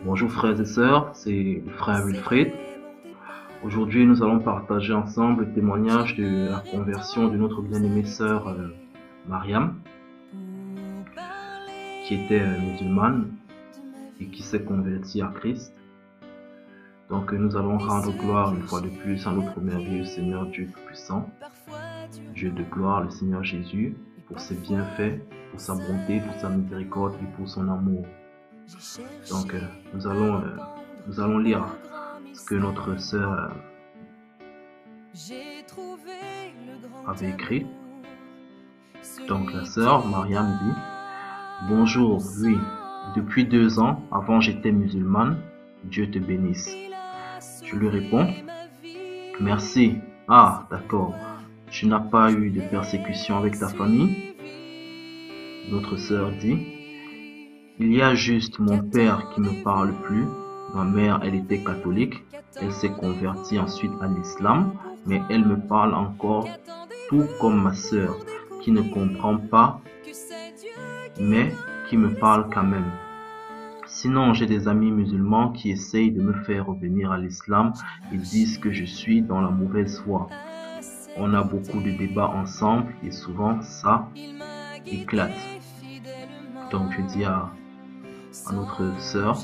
Bonjour frères et sœurs, c'est le frère Wilfried. Aujourd'hui, nous allons partager ensemble le témoignage de la conversion de notre bien-aimée sœur Mariam, qui était musulmane et qui s'est convertie à Christ. Donc nous allons rendre gloire une fois de plus à notre merveilleux Seigneur Dieu Tout-Puissant, Dieu de gloire, le Seigneur Jésus, pour ses bienfaits, pour sa bonté, pour sa miséricorde et pour son amour. Donc nous allons lire ce que notre sœur avait écrit. Donc la sœur Mariam dit: bonjour, oui, depuis 2 ans, avant j'étais musulmane, Dieu te bénisse. Je lui réponds: merci. Ah, d'accord. Tu n'as pas eu de persécution avec ta famille? Notre sœur dit: il y a juste mon père qui me parle plus. Ma mère, elle était catholique. Elle s'est convertie ensuite à l'islam, mais elle me parle encore, tout comme ma sœur, qui ne comprend pas, mais qui me parle quand même. Sinon, j'ai des amis musulmans qui essayent de me faire revenir à l'islam et disent que je suis dans la mauvaise voie. On a beaucoup de débats ensemble et souvent ça éclate. Donc je dis à notre sœur: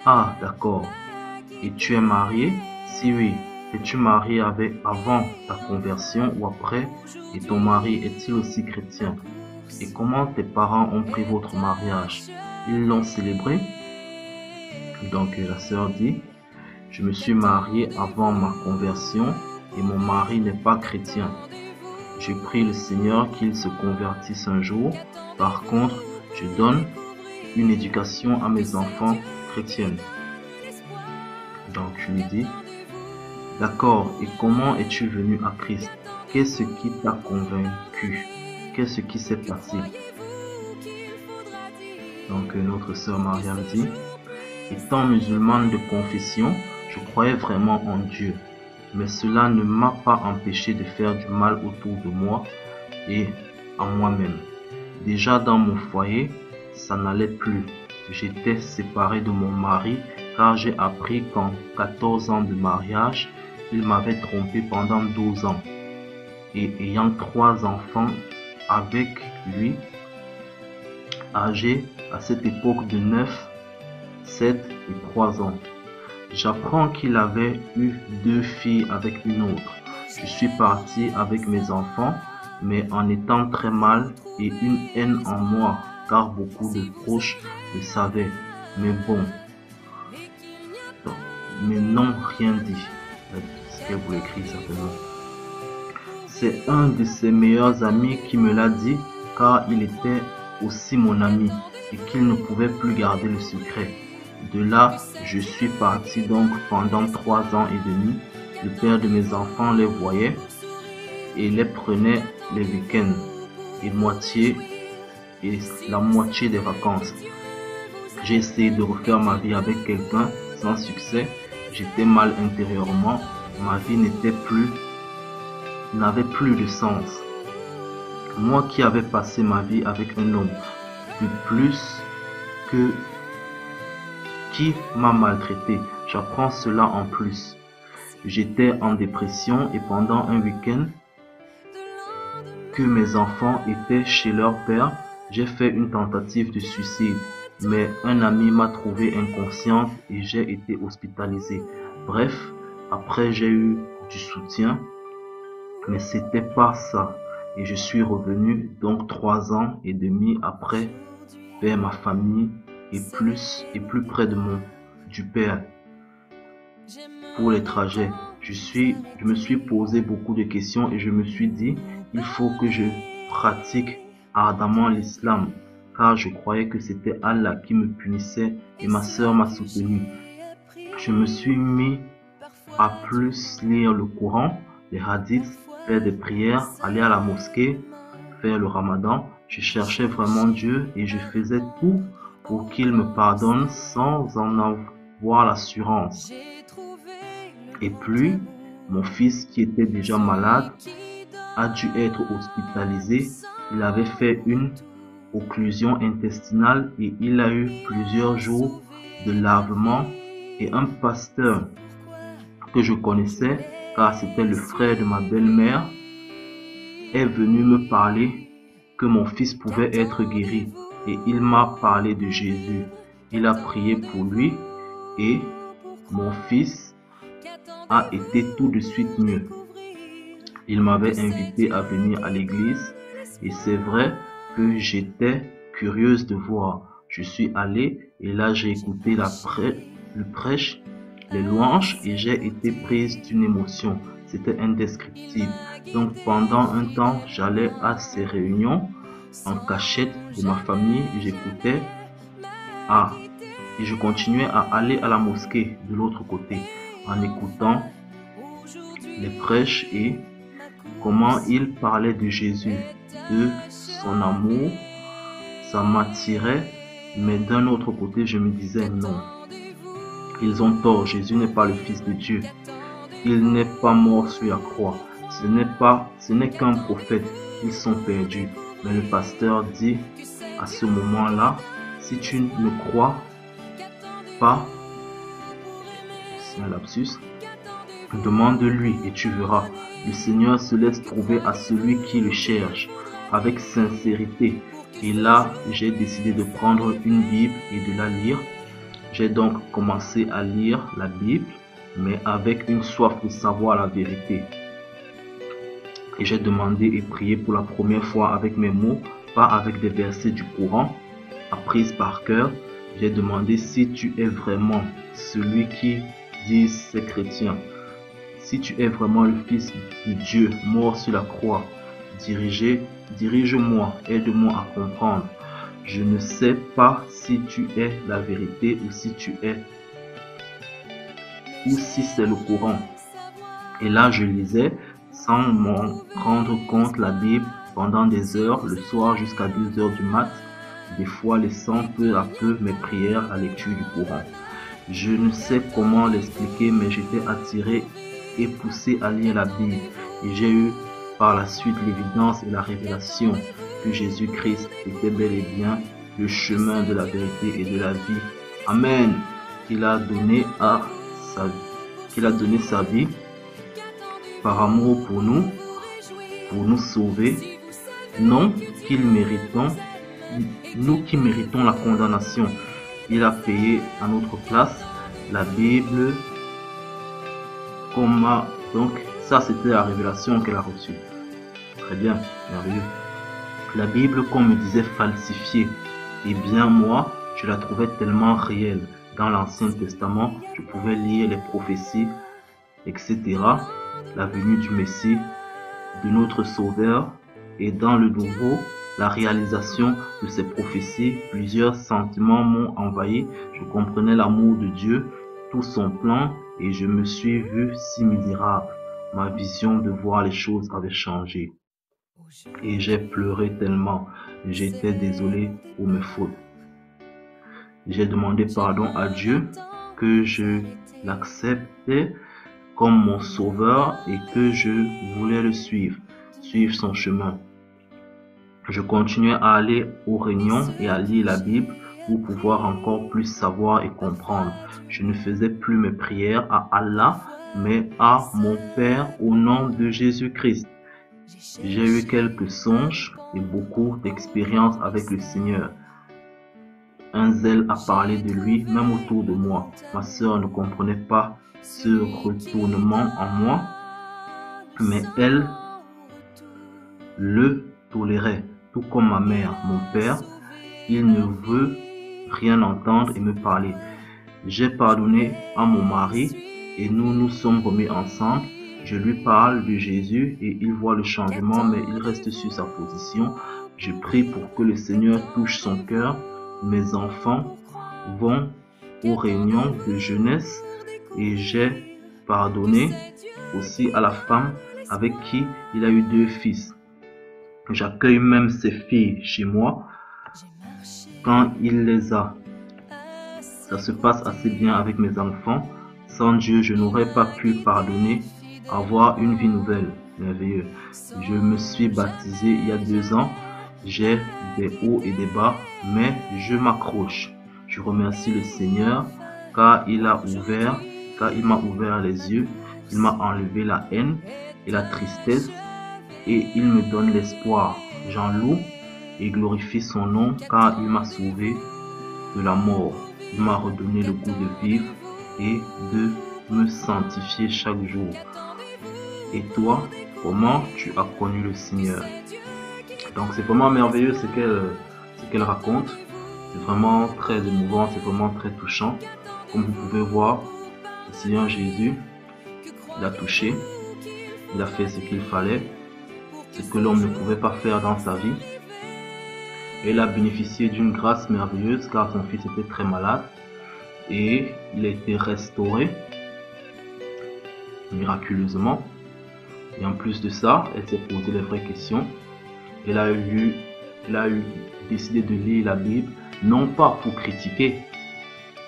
ah, d'accord. Et tu es marié? Si oui. Es-tu marié avant ta conversion ou après? Et ton mari est-il aussi chrétien? Et comment tes parents ont pris votre mariage? Ils l'ont célébré? Donc la sœur dit: je me suis mariée avant ma conversion et mon mari n'est pas chrétien. Je prie le Seigneur qu'il se convertisse un jour. Par contre, je donne une éducation à mes enfants chrétiennes. Donc je lui dis: d'accord, et comment es-tu venu à Christ? Qu'est-ce qui t'a convaincu? Qu'est-ce qui s'est passé? Donc notre sœur Mariam dit: étant musulmane de confession, je croyais vraiment en Dieu, mais cela ne m'a pas empêché de faire du mal autour de moi et à moi-même. Déjà dans mon foyer, ça n'allait plus. J'étais séparé de mon mari car j'ai appris qu'en 14 ans de mariage, il m'avait trompé pendant 12 ans. Et ayant 3 enfants avec lui, âgés à cette époque de 9, 7 et 3 ans. J'apprends qu'il avait eu 2 filles avec une autre. Je suis parti avec mes enfants, mais en étant très mal et une haine en moi, car beaucoup de proches le savaient. Mais bon, mais non, rien dit. Ce qu'elle voulait écrire certainement. C'est un de ses meilleurs amis qui me l'a dit, car il était aussi mon ami et qu'il ne pouvait plus garder le secret. De là, je suis parti donc pendant 3 ans et demi. Le père de mes enfants les voyait et les prenait les week-ends et la moitié des vacances. J'ai essayé de refaire ma vie avec quelqu'un sans succès. J'étais mal intérieurement. Ma vie n'avait plus de sens. Moi qui avais passé ma vie avec un homme de plus que qui m'a maltraité, j'apprends cela en plus. J'étais en dépression et pendant un week-end que mes enfants étaient chez leur père, j'ai fait une tentative de suicide, mais un ami m'a trouvé inconsciente et j'ai été hospitalisé. Bref, après j'ai eu du soutien, mais c'était pas ça. Et je suis revenu donc 3 ans et demi après vers ma famille et plus près du père. Pour les trajets, je me suis posé beaucoup de questions et je me suis dit: il faut que je pratique ardemment l'islam, car je croyais que c'était Allah qui me punissait et ma sœur m'a soutenu. Je me suis mis à plus lire le Coran, les hadiths, faire des prières, aller à la mosquée, faire le ramadan. Je cherchais vraiment Dieu et je faisais tout pour qu'il me pardonne sans en avoir l'assurance. Et puis, mon fils qui était déjà malade a dû être hospitalisé. Il avait fait une occlusion intestinale et il a eu plusieurs jours de lavement et un pasteur que je connaissais, car c'était le frère de ma belle-mère, est venu me parler que mon fils pouvait être guéri et il m'a parlé de Jésus. Il a prié pour lui et mon fils a été tout de suite mieux. Il m'avait invité à venir à l'église et c'est vrai que j'étais curieuse de voir. Je suis allée et là j'ai écouté le prêche, les louanges et j'ai été prise d'une émotion. C'était indescriptible. Donc pendant un temps, j'allais à ces réunions en cachette de ma famille, j'écoutais et je continuais à aller à la mosquée de l'autre côté en écoutant les prêches et comment il parlait de Jésus, de son amour. Ça m'attirait, mais d'un autre côté, je me disais non. Ils ont tort, Jésus n'est pas le Fils de Dieu. Il n'est pas mort sur la croix. Ce n'est qu'un prophète. Ils sont perdus. Mais le pasteur dit à ce moment-là, si tu ne crois pas, c'est un lapsus, demande-lui et tu verras. Le Seigneur se laisse trouver à celui qui le cherche avec sincérité. Et là, j'ai décidé de prendre une Bible et de la lire. J'ai donc commencé à lire la Bible, mais avec une soif de savoir la vérité. Et j'ai demandé et prié pour la première fois avec mes mots, pas avec des versets du Coran, appris par cœur. J'ai demandé si tu es vraiment celui qui dit c'est chrétien, si tu es vraiment le Fils de Dieu mort sur la croix, dirige-moi, aide-moi à comprendre. Je ne sais pas si tu es la vérité ou si c'est le Coran. Et là, je lisais sans m'en rendre compte la Bible pendant des heures, le soir jusqu'à 2 heures du mat, des fois laissant peu à peu mes prières à lecture du Coran. Je ne sais comment l'expliquer, mais j'étais attiré et poussé à lire la Bible. Et j'ai eu par la suite l'évidence et la révélation que Jésus-Christ était bel et bien le chemin de la vérité et de la vie. Amen. Qu'il a donné sa vie par amour pour nous sauver. Non qu'il méritons, nous qui méritons la condamnation. Il a payé à notre place. La Bible, donc ça c'était la révélation qu'elle a reçue. Très bien, merveilleux. La Bible, qu'on me disait falsifiée, eh bien moi, je la trouvais tellement réelle. Dans l'Ancien Testament, je pouvais lire les prophéties, etc. La venue du Messie, de notre Sauveur, et dans le Nouveau, la réalisation de ces prophéties, plusieurs sentiments m'ont envahi. Je comprenais l'amour de Dieu, tout son plan, et je me suis vu si misérable. Ma vision de voir les choses avait changé. Et j'ai pleuré tellement. J'étais désolé pour mes fautes. J'ai demandé pardon à Dieu, que je l'acceptais comme mon sauveur et que je voulais le suivre son chemin. Je continuais à aller aux réunions et à lire la Bible pour pouvoir encore plus savoir et comprendre. Je ne faisais plus mes prières à Allah, mais à mon Père au nom de Jésus-Christ. J'ai eu quelques songes et beaucoup d'expériences avec le Seigneur. Un zèle a parlé de lui, même autour de moi. Ma sœur ne comprenait pas ce retournement en moi, mais elle le tolérait, tout comme ma mère. Mon père, il ne veut rien entendre et me parler. J'ai pardonné à mon mari et nous nous sommes remis ensemble. Je lui parle de Jésus et il voit le changement, mais il reste sur sa position. Je prie pour que le Seigneur touche son cœur. Mes enfants vont aux réunions de jeunesse et j'ai pardonné aussi à la femme avec qui il a eu 2 fils. J'accueille même ses filles chez moi quand il les a. Ça se passe assez bien avec mes enfants. Sans Dieu, je n'aurais pas pu pardonner, avoir une vie nouvelle. Merveilleux. Je me suis baptisé il y a 2 ans. J'ai des hauts et des bas, mais je m'accroche. Je remercie le Seigneur car il m'a ouvert les yeux, il m'a enlevé la haine et la tristesse et il me donne l'espoir. J'en loue et glorifie son nom car il m'a sauvé de la mort. Il m'a redonné le goût de vivre et de me sanctifier chaque jour. Et toi, comment tu as connu le Seigneur? Donc c'est vraiment merveilleux ce qu'elle raconte. C'est vraiment très émouvant, c'est vraiment très touchant. Comme vous pouvez voir, le Seigneur Jésus, il a touché, il a fait ce qu'il fallait, ce que l'homme ne pouvait pas faire dans sa vie. Et il a bénéficié d'une grâce merveilleuse car son fils était très malade et il a été restauré miraculeusement. Et en plus de ça, elle s'est posé les vraies questions. Elle a décidé de lire la Bible, non pas pour critiquer,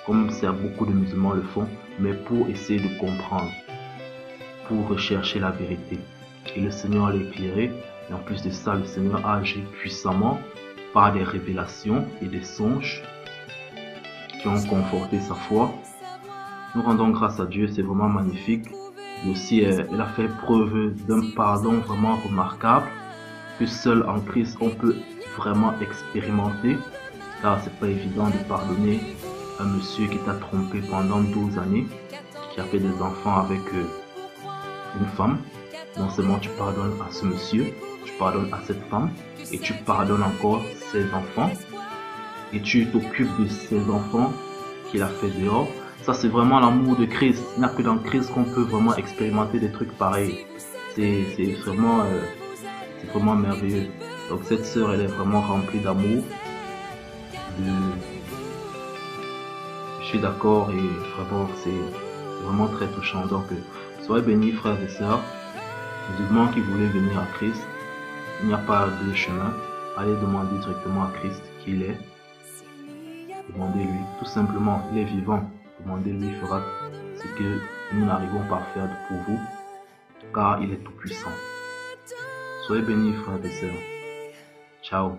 comme beaucoup de musulmans le font, mais pour essayer de comprendre, pour rechercher la vérité. Et le Seigneur l'a éclairé. Et en plus de ça, le Seigneur a agi puissamment par des révélations et des songes qui ont conforté sa foi. Nous rendons grâce à Dieu, c'est vraiment magnifique. Et aussi, elle a fait preuve d'un pardon vraiment remarquable que seul en Christ on peut vraiment expérimenter, car c'est pas évident de pardonner un monsieur qui t'a trompé pendant 12 années, qui a fait des enfants avec une femme. Non seulement tu pardonnes à ce monsieur, tu pardonnes à cette femme et tu pardonnes encore ses enfants et tu t'occupes de ces enfants qu'il a fait dehors. Ça c'est vraiment l'amour de Christ. Il n'y a que dans Christ qu'on peut vraiment expérimenter des trucs pareils. C'est vraiment merveilleux. Donc cette sœur, elle est vraiment remplie d'amour. Je suis d'accord et vraiment c'est vraiment très touchant. Donc soyez bénis frères et sœurs. Musulmans qui voulaient venir à Christ, il n'y a pas de chemin. Allez demander directement à Christ qui il est. Demandez-lui, tout simplement, il est vivant. Demandez-lui, il fera ce que nous n'arrivons pas à faire pour vous, car il est tout puissant. Soyez bénis frères et sœurs. Ciao.